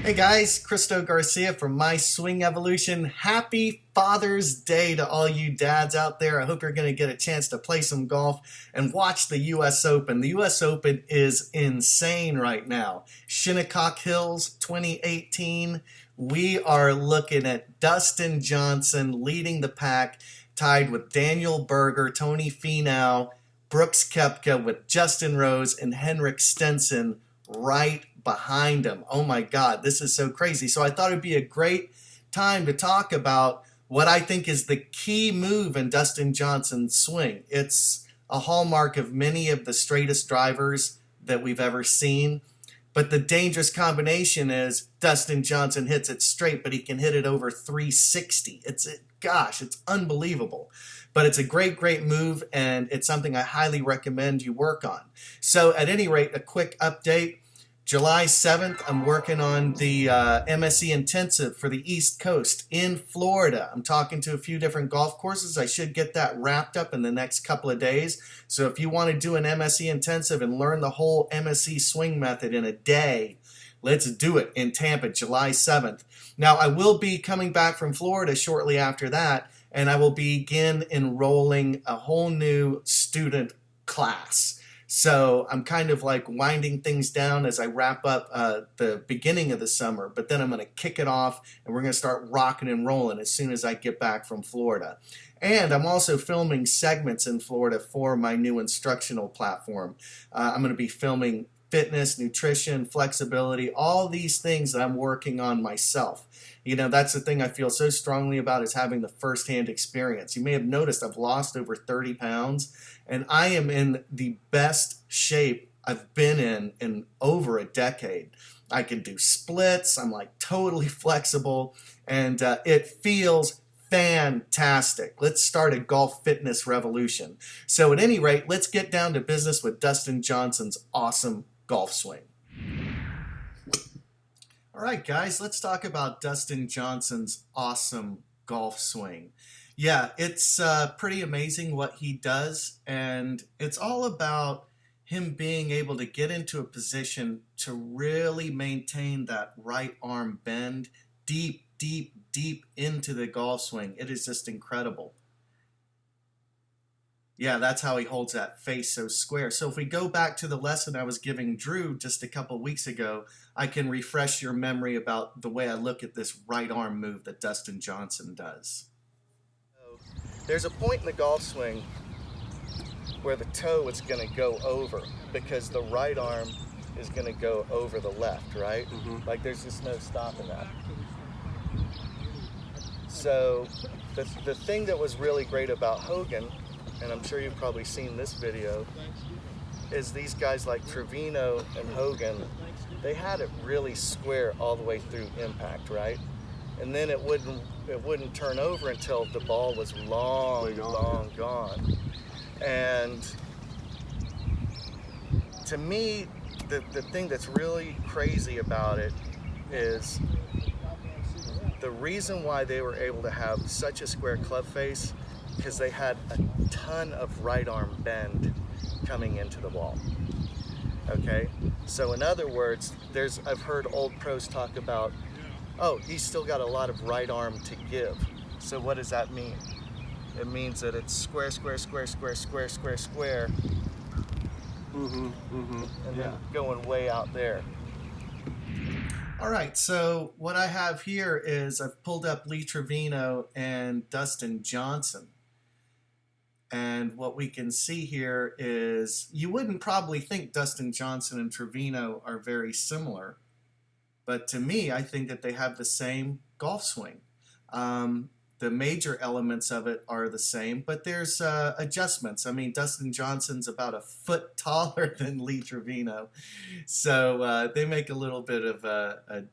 Hey guys, Christo Garcia from My Swing Evolution. Happy Father's Day to all you dads out there. I hope you're going to get a chance to play some golf and watch the US Open. The US Open is insane right now. Shinnecock Hills 2018. We are looking at Dustin Johnson leading the pack, tied with Daniel Berger, Tony Finau, Brooks Koepka, with Justin Rose and Henrik Stenson right behind him. Oh my God, this is so crazy. So I thought it'd be a great time to talk about what I think is the key move in Dustin Johnson's swing. It's a hallmark of many of the straightest drivers that we've ever seen. But the dangerous combination is Dustin Johnson hits it straight, but he can hit it over 360. Gosh, it's unbelievable. But it's a great move, and it's something I highly recommend you work on. So at any rate, a quick update. July 7th, I'm working on the MSE Intensive for the East Coast in Florida. I'm talking to a few different golf courses. I should get that wrapped up in the next couple of days. So if you want to do an MSE Intensive and learn the whole MSE swing method in a day, let's do it in Tampa, July 7th. Now, I will be coming back from Florida shortly after that, and I will begin enrolling a whole new student class. So I'm kind of like winding things down as I wrap up the beginning of the summer, but then I'm going to kick it off and we're going to start rocking and rolling as soon as I get back from Florida. And I'm also filming segments in Florida for my new instructional platform. I'm going to be filming fitness, nutrition, flexibility, all these things that I'm working on myself. You know, that's the thing I feel so strongly about, is having the firsthand experience. You may have noticed I've lost over 30 pounds, and I am in the best shape I've been in over a decade. I can do splits. I'm like totally flexible, and it feels fantastic. Let's start a golf fitness revolution. So at any rate, let's get down to business with Dustin Johnson's awesome golf swing. All right, guys, let's talk about Dustin Johnson's awesome golf swing. Yeah, it's pretty amazing what he does, and it's all about him being able to get into a position to really maintain that right arm bend deep into the golf swing. It is just incredible. Yeah, that's how he holds that face so square. So if we go back to the lesson I was giving Drew just a couple weeks ago, I can refresh your memory about the way I look at this right arm move that Dustin Johnson does. There's a point in the golf swing where the toe is going to go over because the right arm is going to go over the left, right? Mm-hmm. Like there's just no stopping that. So the thing that was really great about Hogan, and I'm sure you've probably seen this video, is these guys like Trevino and Hogan, they had it really square all the way through impact, right? And then it wouldn't turn over until the ball was long gone. And to me, the thing that's really crazy about it is the reason why they were able to have such a square club face, because they had a ton of right arm bend coming into the ball. Okay, so in other words, I've heard old pros talk about, oh, he's still got a lot of right arm to give. So what does that mean? It means that it's square, and then going way out there. All right, so what I have here is I've pulled up Lee Trevino and Dustin Johnson. And what we can see here is, you wouldn't probably think Dustin Johnson and Trevino are very similar, but to me, I think that they have the same golf swing. The major elements of it are the same, but there's adjustments. I mean, Dustin Johnson's about a foot taller than Lee Trevino, so they make a little bit of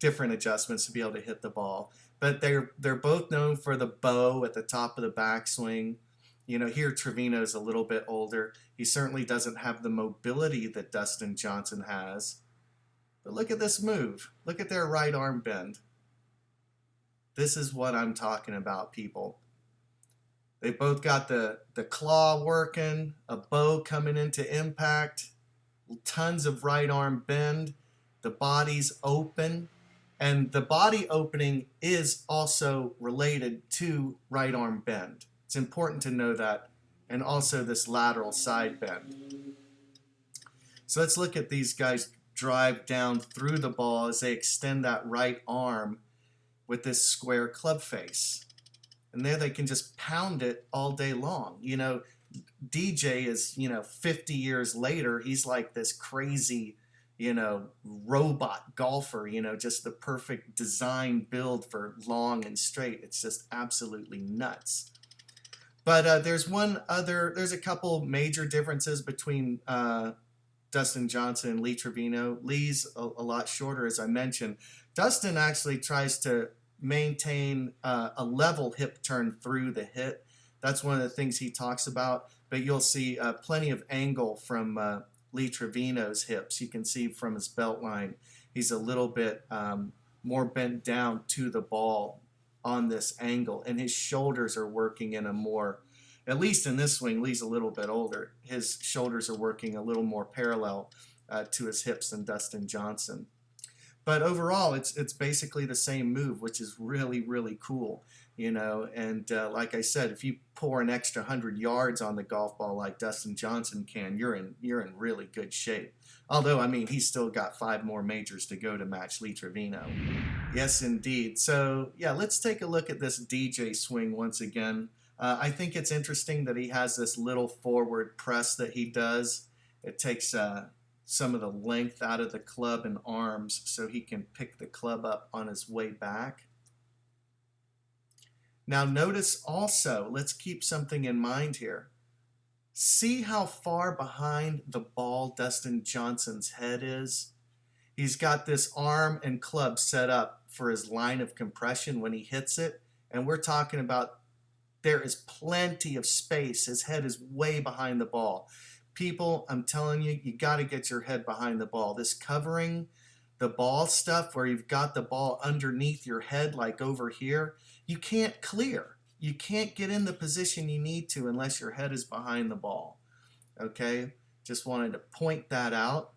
different adjustments to be able to hit the ball. But they're both known for the bow at the top of the backswing. You know, here Trevino's a little bit older. He certainly doesn't have the mobility that Dustin Johnson has. But look at this move. Look at their right arm bend. This is what I'm talking about, people. They both got the claw working, a bow coming into impact, tons of right arm bend, the body's open. And the body opening is also related to right arm bend. It's important to know that, and also this lateral side bend. So let's look at these guys drive down through the ball as they extend that right arm with this square club face. And there they can just pound it all day long. You know, DJ is, 50 years later, he's like this crazy, robot golfer, just the perfect design build for long and straight. It's just absolutely nuts. But there's a couple major differences between Dustin Johnson and Lee Trevino. Lee's a lot shorter, as I mentioned. Dustin actually tries to maintain a level hip turn through the hit. That's one of the things he talks about, but you'll see plenty of angle from Lee Trevino's hips. You can see from his belt line, he's a little bit more bent down to the ball on this angle, and his shoulders are working in a more, at least in this swing, Lee's a little bit older, his shoulders are working a little more parallel to his hips than Dustin Johnson. But overall, it's basically the same move, which is really, really cool, and like I said, if you pour an extra 100 yards on the golf ball like Dustin Johnson can, you're in really good shape. Although, I mean, he's still got 5 more majors to go to match Lee Trevino. Yes, indeed. So, yeah, let's take a look at this DJ swing once again. I think it's interesting that he has this little forward press that he does. It takes some of the length out of the club and arms so he can pick the club up on his way back. Now notice also, let's keep something in mind here. See how far behind the ball Dustin Johnson's head is? He's got this arm and club set up for his line of compression when he hits it, and we're talking about there is plenty of space. His head is way behind the ball. People, I'm telling you, you got to get your head behind the ball. This covering the ball stuff where you've got the ball underneath your head like over here, you can't clear. You can't get in the position you need to unless your head is behind the ball. Okay? Just wanted to point that out.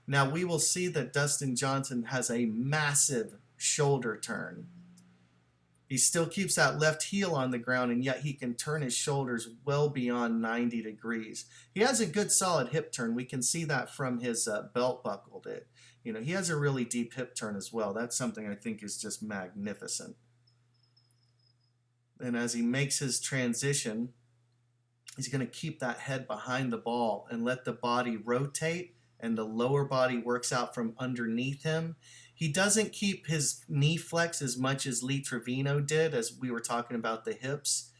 Now we will see that Dustin Johnson has a massive shoulder turn. He still keeps that left heel on the ground, and yet he can turn his shoulders well beyond 90 degrees. He has a good solid hip turn. We can see that from his belt buckle. He has a really deep hip turn as well. That's something I think is just magnificent. And as he makes his transition, he's going to keep that head behind the ball and let the body rotate, and the lower body works out from underneath him. He doesn't keep his knee flex as much as Lee Trevino did, as we were talking about the hips.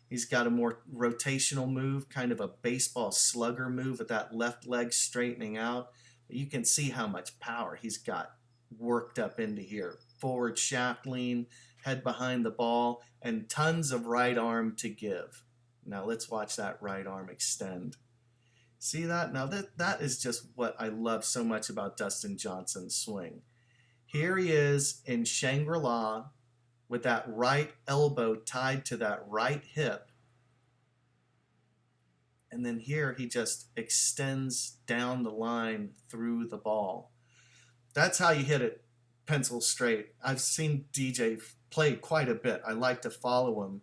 He's got a more rotational move, kind of a baseball slugger move with that left leg straightening out. But you can see how much power he's got worked up into here. Forward shaft lean, head behind the ball, and tons of right arm to give. Now let's watch that right arm extend. See that? Now that is just what I love so much about Dustin Johnson's swing. Here he is in Shangri-La with that right elbow tied to that right hip. And then here he just extends down the line through the ball. That's how you hit it pencil straight. I've seen DJ play quite a bit. I like to follow him.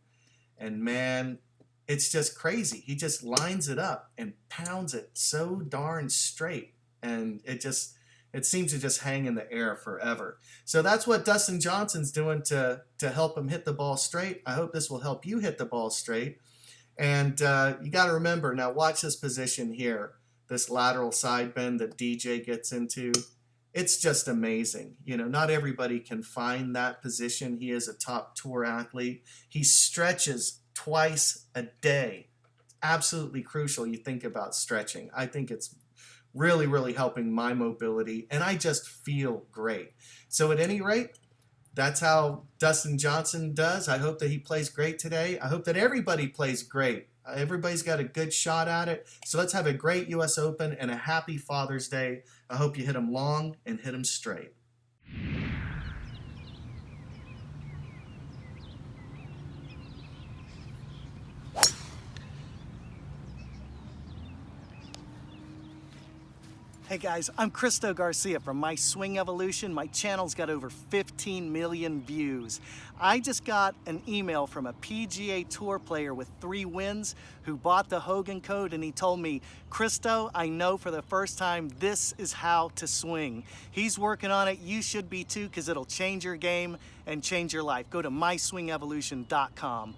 And man, it's just crazy. He just lines it up and pounds it so darn straight. And it seems to just hang in the air forever. So that's what Dustin Johnson's doing to help him hit the ball straight. I hope this will help you hit the ball straight. And you got to remember, now watch this position here, this lateral side bend that DJ gets into. It's just amazing. Not everybody can find that position. He is a top tour athlete. He stretches twice a day. Absolutely crucial. You think about stretching. I think it's really, really helping my mobility, and I just feel great. So at any rate, that's how Dustin Johnson does. I hope that he plays great today. I hope that everybody plays great. Everybody's got a good shot at it. So let's have a great U.S. Open and a happy Father's Day. I hope you hit them long and hit them straight. Hey guys, I'm Christo Garcia from My Swing Evolution. My channel's got over 15 million views. I just got an email from a PGA Tour player with 3 wins who bought the Hogan code, and he told me, Christo, I know for the first time this is how to swing. He's working on it. You should be too, because it'll change your game and change your life. Go to myswingevolution.com.